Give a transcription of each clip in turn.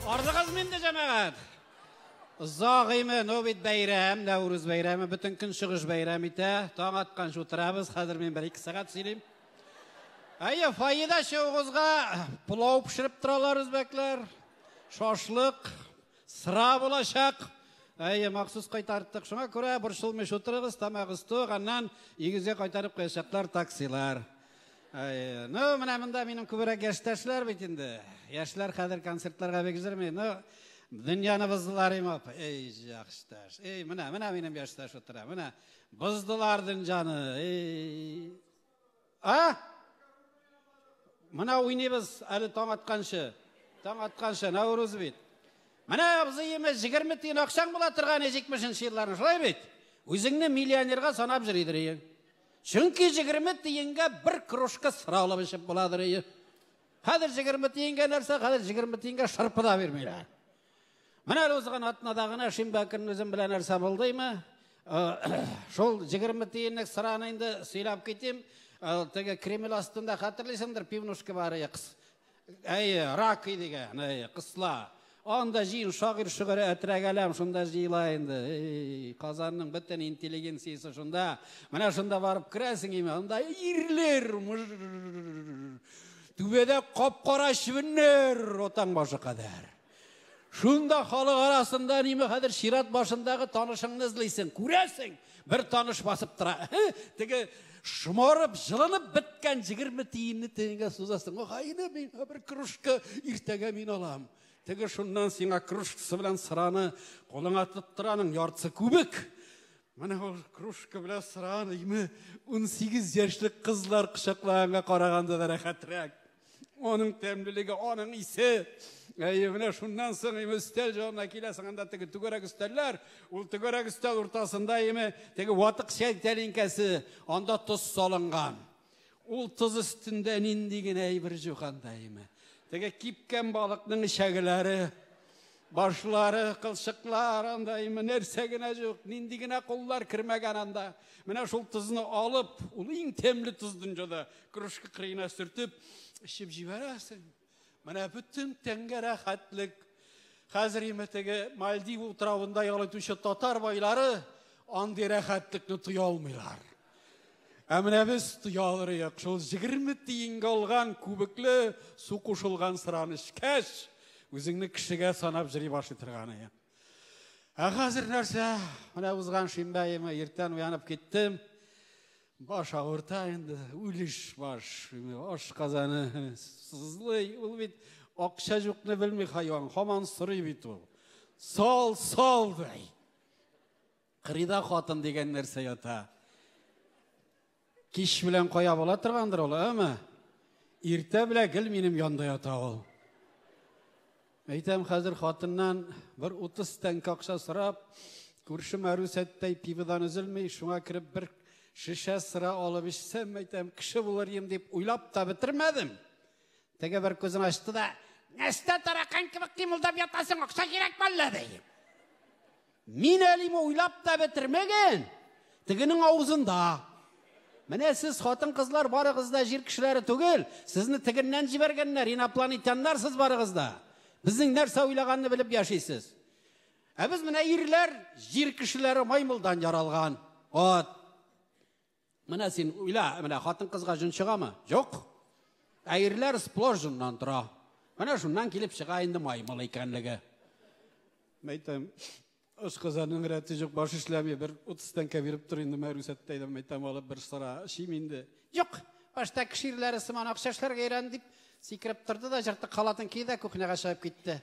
Ардығыз менде жамағат. Ұзағыймы, нөбет бәйрәм, Нәуріз бәйрәмі, бүтін күн шығыш бәйрәм ите. Таң атқан шутырабыз, қазір мен 1-2 сағат сөйлейм. Айы, файда шоғызға пұлау пішіріп тұралар үзбәклер. Шашлық, сыра болашақ. Айы, мақсус қайтарттық. Шуңа көре бір шылмеш отырығыз, тамағыз тұқ, аннан егізге қайтарып қайшақтар таксилар. Мында менің көбірек яшташлар бетінде. Яшлар қадір концертларға бек жүрмей. Дүнияны бұздылар емап. Ей, жақшташ. Ей, мына менің яшташ отыра. Мына бұздылардың жаны. Мына ойнебіз әлі таң атқаншы. Таң атқаншы, Наурыз бет. Мына бұзы еме 20 тиын ақшаң бола тұрған 20-ші жылларын шылай бет. Өзіңні миллионерға санап жүрейдір ең. Чүнкі 20 тиынға бір кружка сыраулы бішіп боладыр ең. Қадыр 20 тиынға нәрсе, қадыр 20 тиынға шырпыда бермейлі. Мына өзіған атынадағына Шимбәкірін өзім білән әрса болды ма? Шол 20 тиынық сыранайынды сөйлап кетем. Теге Кремль астында қатырлайсыңдар пивнушка бары қыс. Рак едеген, қысла. Онда жиын шағыр-шұғыр әтірәк әлем шында жиылайынды. Қазанның біттен интеллигенциясы шында. Мына шында барып кірәсің еме. Онда ирлер, түбеде қоп-қора шүбінер отан башы қадар. Шында халық арасында неме қадыр шират башындағы танышыңны ізлейсің. Көрәсің, бір таныш басып тұра. Теге шымарып, жылынып біткен 20 тиынны теңге созасың. Қайны мен бір кружка ертеге мен алам. Теге шуннан сеңа кружкасы білән сыраны қолың атып тұраның яртысы көбік. Мына ол кружка білән сыраны 18 яшьлік қызлар қышақлағанға қарағанда да рахатрак. Оның тәмділігі, оның исі. Мына шуннан соң үстел жоғына келесің, анда теге түгерек үстеллер, ол түгерек үстел ортасында теге уатық шәйтәлінкәсі, анда тұз салынған. Ол тұз үстінде нендеген әйбір жоғанда Теге кипкен балықның шәгілері, башлары, қылшықлар, нәрсегіне жоқ, нендігіне қоллар кірмеген анда. Мына шул тұзыны алып, ол ең темлі тұздың жода, күрішкі қырына сүртіп, ішіп жібересің. Мына бүтін тәңгері қәтлік, қазір теге Мальдив ұтырауында ялайтушы татар байлары, андері қәтлікні тұя алмайлар. Әміне біз тұялыр еq, шол 20 тиынға алған көбіклі су қошылған сыраны ішкәш, өзіңні кішіге санап жүрі башы тұрғаны еq. Қазір нәрсе, мына ұзған шимбайыма ертен уянып кеттім, баш ауырта енді, өліш баш, аш қазаны сызлый, ол бет ақша жоқны білмей хайуан, хаман сұрый бет ол. Сал дәй. Қырида қатын деген нәрсе ята. Кеш білән қоя бола тұрғандыр ол, әмі? Ерте білә гіл менім янда ята ол. Әйтем қазір қатыннан бір 30 тәңкі ақша сұрап, көршім әру сәттей пивыдан үзілмей, шуңа кіріп бір шише сыра алып ішсем, әйтем, кіші болар ем деп ойлап та бітірмәдім. Теге бір көзін ашты да, «Нәсті тараққан кібік қимылдап ятасың, ақша керек бәлі» дейім. Мен әліме ойлап та бітірмеген, тегінің аузында. Міне сіз қатын қызлар барығызда жер кішілері түгел, сізні тігіннен жібергенлер, инопланетяндар сіз барығызда. Біздің нәрсе ойлағанны біліп яшайсыз. Біз міне ерлер жер кішілері маймылдан жаралған. Міне сен ойла, міне қатын қызға жүн шыға ма? Жоқ. Әйірлер сплош жүннан тұра. Міне жүннан келіп шыға енді маймыл екенлігі. Мәйтем, Үш қызаның рәті жоқ, баш ішләме бір 30 тәңке беріп тұр, енді мәру сәттейді, мәйтам алып бір сыра шименді. Жоқ, башта кішірлері сыман ақшашларға ерен деп секіріп тұрды да жырты қалатын кейді көкінеға шайып кетті.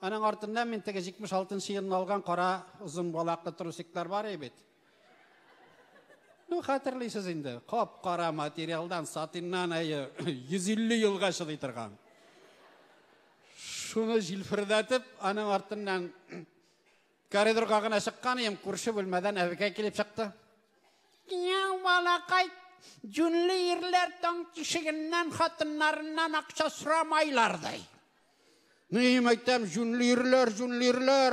Аның артынан мен теге 76 шиынын алған қара ұзын балақты тұрусиктар бар ебет. Қатырлайсыз енді, қоп қара материалдан сатиннан 150 елға шыдай тұрған. Шуны жилфірдәтіп, аның артынан коридор қағына шыққан ем, көрші бөлмәден әвікай келіп шықты. Яу балақай, жүнлі ерлер таң тишігіннен қатынларынан ақша сұрамайлардай. Нейім айтам, жүнлі ерлер,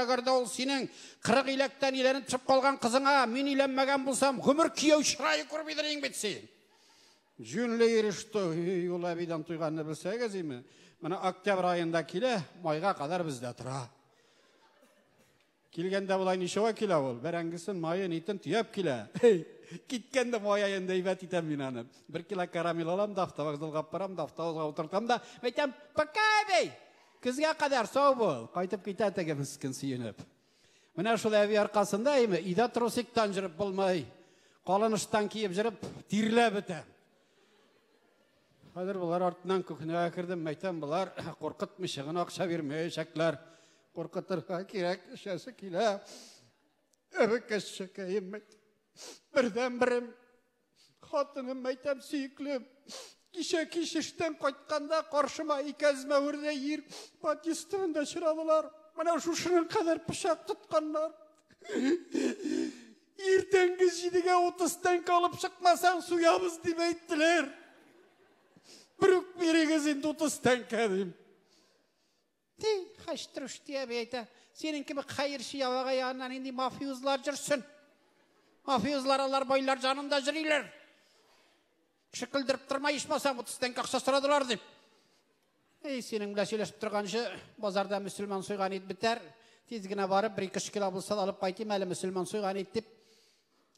әгерді ол сенің 40 илектен иленіп түсіп қалған қызыңа, мен иленмеген болсам, ғұмыр күйеу шырайы көрбейдірейін бетсен. Жүнлі ерішті, ол әбейден тұйғанны білсәгіз еме. Мына октябрь айында келе, майға қадар бізде тұра. Келгенде бұлай нешеуа келе ол, бәрәңгісін майын етін түйеп келе. Кеткенде май айында ибәт етем мен аны. 1 кило карамел алам, дафтабақ жылғап барам, дафтабаққа отыртам да, мәйтем, пока әбей, күзге қадар сау бол. Қайтып кететіге мүскін сүйініп. Мына шул әбей арқасында емі, ида трусиктан жүріп болмай, қалыныштан киіп жүріп, тирлі бітем. Қазір бұлар артынан күхінеге кірдім, мәйтем, бұлар қорқытмы шығын ақша бермей шәклер. Қорқытырға керек, шәсі келе. Әбі кәші кәйім мәйтем. Бірден бірім, қатыным мәйтем сүйіклім. Кеше-кешештен қайтқанда қаршыма икәзіме өрде ер батистығында шырадылар. Мына шушының қадар пышақ тұтқанлар. Ертеңгі жидіге 30 тәңк алып шықмасаң суябыз деп айттылар. Бір өк берегізін 30 тәңк әдім. Дей, қаштырыш деп айта. Сенің кімі қайыршы яваға яғынан енді мафиозлар жүрсін. Мафиозлар алар бойлар жанында жүрілер. Шықылдырып тұрмай ішмасам 30 тәңк ақша сұрадылар деп. Сенің біле сөйлесіп тұрғаншы, базарда мүсілман сойған ет бітер. Тезгіне барып, 1-2 кило болса алып қайтайым, әлі мүсілман сойған ет деп,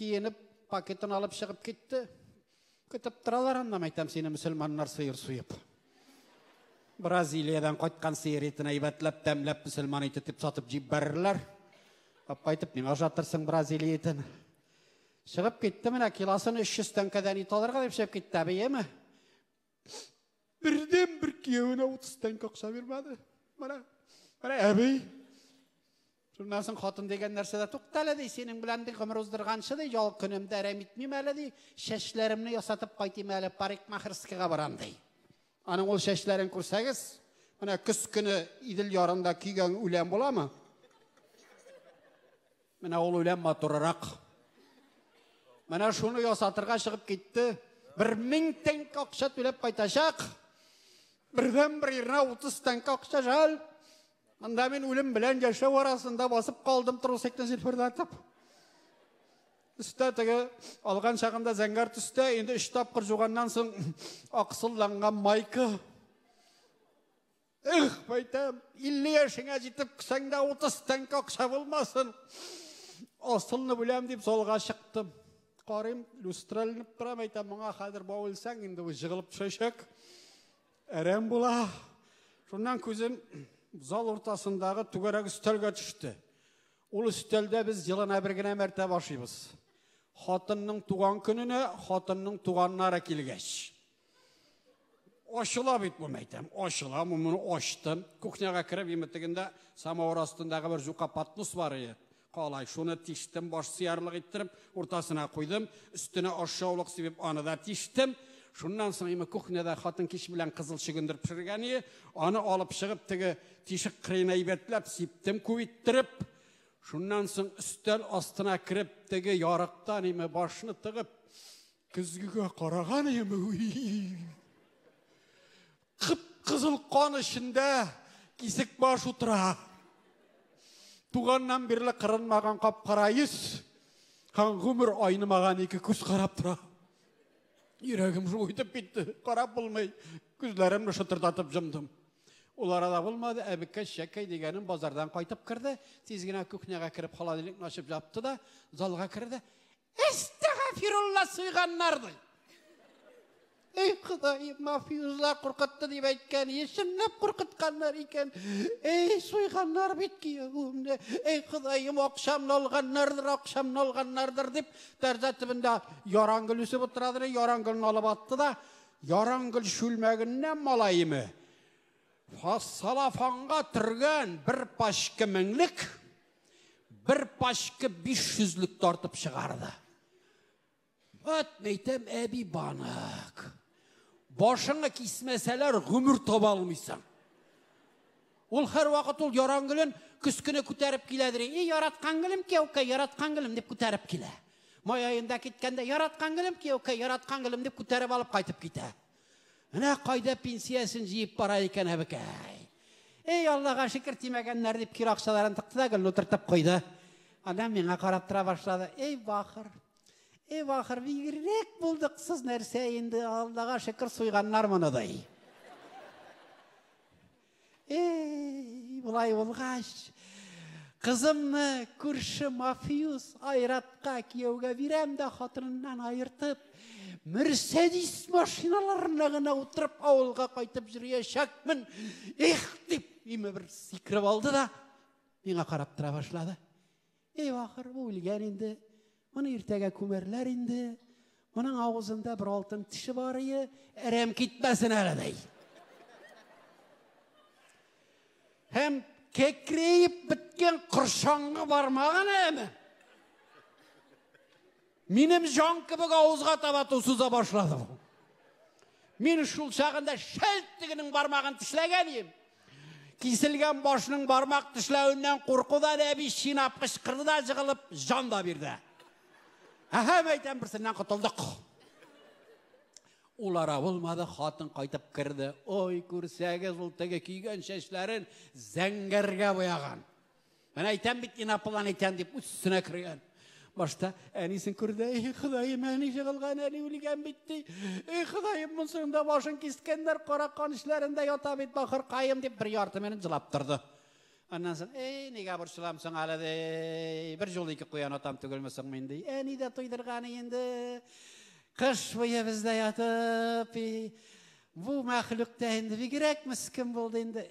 киініп, пакетін алып шығып кетті. Күтіп тұралар, аннам айтам, сені мүсілманнар сыйыр сұйып. Бразилиядан қайтқан сыйыр етін айбәтләп, тәмләп, мүсілман ет етіп сатып жеп бәрілер. Қайтып, мен ажатырсың Бразилия етін. Шығып кетті, міне, килосын 300 тәңкәден ет алырға деп шығып кетті, әбей емі? Бірден бір кеуіне 30 тәңк ақша бермеді. Мына әбей. Шұрнасын қатын деген нәрседе тұқтәлі дей, сенің біләндің ғымыр ұздырғаншы дей, жол күнімді әрәм етмейм әлі дей, шәшілерімні ясатып қайтайым әлі парикмахерскіға барам дей. Аның ол шәшілерін көрсәгіз, мына күз күні иділ ярында күйген үлән бола ма? Мына ол үлән матурырақ. Мына шуны ясатырға шығып кетті, 1000 тәңк ақша төлеп қайташақ. Бірден бір еріне 30 тәңк ақша жал. Анда мен өлім білән жашау арасында басып қалдым тұрусектен зелфірді атып. Үсті түгі алған шағында зәңгар түсті, енді 3 тапқыр жуғаннан соң ақсылланған майқы. Байтам, 50 яшыңа жетіп күсәңді 30 тәңк ақша болмасын. Асылны біләм деп солға шықтым. Қарым, люстралынып тұрам, айтам, мұңа қадыр бауылсаң, енді жығылып шөшек. Әрем бола. Шоннан көзім зал ортасындағы түгерек үстелге түшті. Ол үстелде біз жылына біргіне мәрте башымыз. Хатынның туған күніне, хатынның туғаннары келгеш. Ашыла бет болмайтам. Ашыла, мұны аштым. Кухняға кіріп, еметтігінде самауыр астындағы бір жұқа патнус бар еді. Қалай, шуны тиштім, баш сиярлық еттіріп, ортасына қойдым. Үстіне ашаулық себеп аны да тиштім. Шуннан соң еме кухняда қатын кеш білән қызыл шүгіндір пішіргені, аны алып шығып тігі тишік қырайна ибетләп, сиптім көйттіріп. Шуннан соң үстел астына кіріп тігі ярықтан еме башыны тығып, күзгіге қараған еме қып-қызыл қан ішінде кесік баш ұтыра. Туғаннан бірлі қырынмаған қап қарайыз, қан ғұмыр айнымаған екі күз қарап тұра. Ирегім жойдып бітті, қарап болмай, күзлерімді шытырдатып жымдым. Ол арада болмады, әбікке шәккәй дегенім базардан қайтып кірді, тезгіне күхняға кіріп холодильник ашып жапты да, залға кірді. Әстәғәфирулла сұйғаннарды. Ей Құдайым, мафиозлар қорқытты деп айтқан, ешінлеп қорқытқандар екен. Ей сұйғандар бетке өңді. Ей Құдайым, оқшамны алғаннардыр деп, тәрзәтібінде ярангүл үсіп отырадыр, ярангүлін алып атты да, ярангүл шүлмәгіннен малайымы. Салафанға түрген бір пашқы 1000-лік, бір пашқы 500-лік тартып шығарды. Өт мейтем әбі банық. Башыңа кисмәсәләр ғүмір таба алмайсың. Ол әр вақыт ол ярангүлін күскіні күтәріп келедір. Яратқан гүлім кеуке, яратқан гүлім деп күтәріп келе. Май айында кеткенде яратқан гүлім кеуке, яратқан гүлім деп күтәріп алып қайтып кете. Әне қайда пенсиясын жиып бара екен әбікәй. Аллаға шүкір тимәгәннәр деп кир ақшаларын тықты да гүл отыртып қойды. Адам меңа қарап тұра башлады. Бақыр, бейгірек болдық сыз нәрсе енді Аллаға шүкір сұйғаннар мұныдай. Бұлай болғаш, қызымны көрші мафиюз Айратқа күйеуге берем де қатынынан айыртып, Мерседес машиналарына ғана отырып, ауылға қайтып жүргешекмін. Деп, еме бір секіріп алды да, меңа қарап тұра башлады. Ақыр, бұл өлген енді, мұны ертеге көмерлер енді, мұның ауызында бір алтын тіші барыйы, әрем кетмесін әлідей. Hem kekreyip bitken kırşangı barmağın hemen. Benim can gibi ağızga tabat usuza başladı bu. Мен şul çağında şelttiginin barmağın tişlegeniyim. Kesilgen başının barmak tişleğinden korkudan ebi şinap kışkırdı da jığılıp can da birdi. Hem aytan birsinden kutuldık. Ulara olmadı, xатын қайтып кірді. Ой, көрсәгіз ұлтығы күйген шешлерін зәңгерге бояған. Мен айтам біткен апылан айтам деп үстіне кірген. Башта әнесін көрді. Құдайым, әне жығылған, әне өлген бітті. Құдайым, мұнсыңда башын кескендер, қораққан ішлерінде ята бет бақыр қайым деп бір ярты менің жылап тұрды. Ondan sonra, neге бұршыламсың әлі де, бір жол екі қоян атам түгілмесің мен де. Әне де тойдырғаны енді. Қыш бойы бізде ятып, бұл мәхлүкті енді бігірек мүскін болды енді.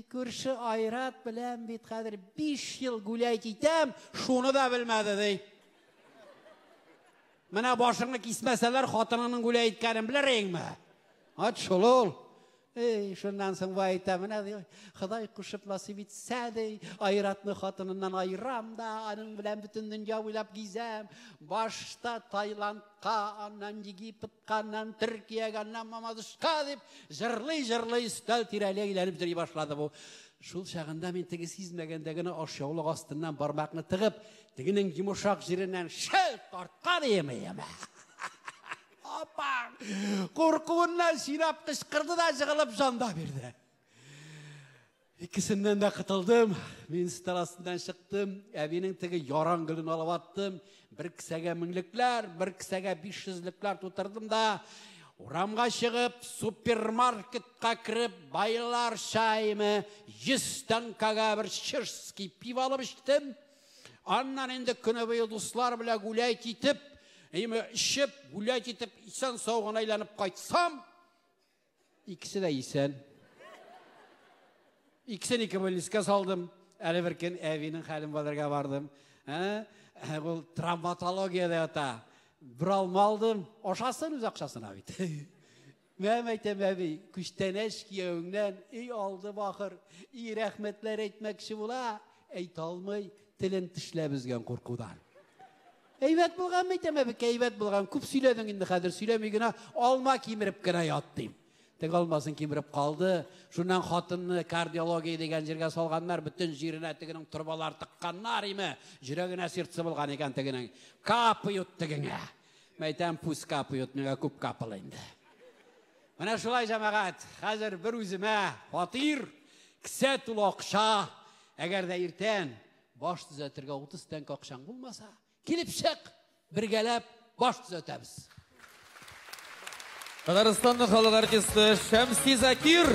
Көрші Айрат білем бет қадыр 5 жыл гүләйт етем, шуны да білмәді дей. Мына башыңы кесмәселер қатынының гүләйт кәрін білер еңмі? Ат шолол. Шундан соң айтамын, Құдай құшып насip етсе де, Айратны қатынынан айырам да, аның білән бүтін дүния ойлап кезем. Башта Тайландқа, аннан Египетқа, аннан Түркияға, аннан Мамадышқа деп, жырлай үстәл тирәлі еленіп жүрей башлады бұл. Шул шағында мен тігі сезмегендегіні ашаулық астынан бармақны тығып, тігінің жұмышақ жерінен шәл тартқан емейеме. Апаң, қорқуыннан ширап қышқырды да жығылып жанда берді. Ikisinden de қытылдым, мен старасынан шықтым, әбенің тігі яран гүлін алып аттым, бір кісәге міңліклер, бір кісәге 500-ліклер тұтырдым да, орамға шығып, супермаркетқа кіріп, байлар шайымы, 100 танкаға бір шырский пив алып іштім. Аннан енді күні бойы достар біле гуләйт етіп, ішіп, гуләйт етіп, исен сауғын айланып қайтсам, ikisi de исен. İkisini iki bölüske saldım. Әлі біркен әвенің қәлім бадырға бардым. Ол травматологияда ята. Бір алма алдым. Ошасын өз ақшасын абит. Мәм айтам әбей, күштенеш күйеуіңнен алды бақыр. Рәхметлер етмекші бола. Әйт алмай, тілін тішләбізген қорқудан. Әйбәт болған мәйтам әбі, әйбәт болған. Күп сөйледің енді қадыр сөйлемегіна алма кеміріп кіна яттым. Тек алмасын кеміріп қалды. Шунан қатынны кардиология деген жерге салғандар, бүтін жеріне тегінің тұрбалар тыққаннар емі. Жүрегіне сертсі болған екен тегінің. Капыйот тегіңе. Мәйтен пұс капыйот, неге көп капылайынды. Мына шулай жамағат, қазір бір өзіме фатир, кісе тұл оқша, әгер де ертен баш түзетірге 30 тәнк оқшан болмаса, келіп шық, біргелеп баш түзетеміз. Татарстанның халық артисті Шәмси Закир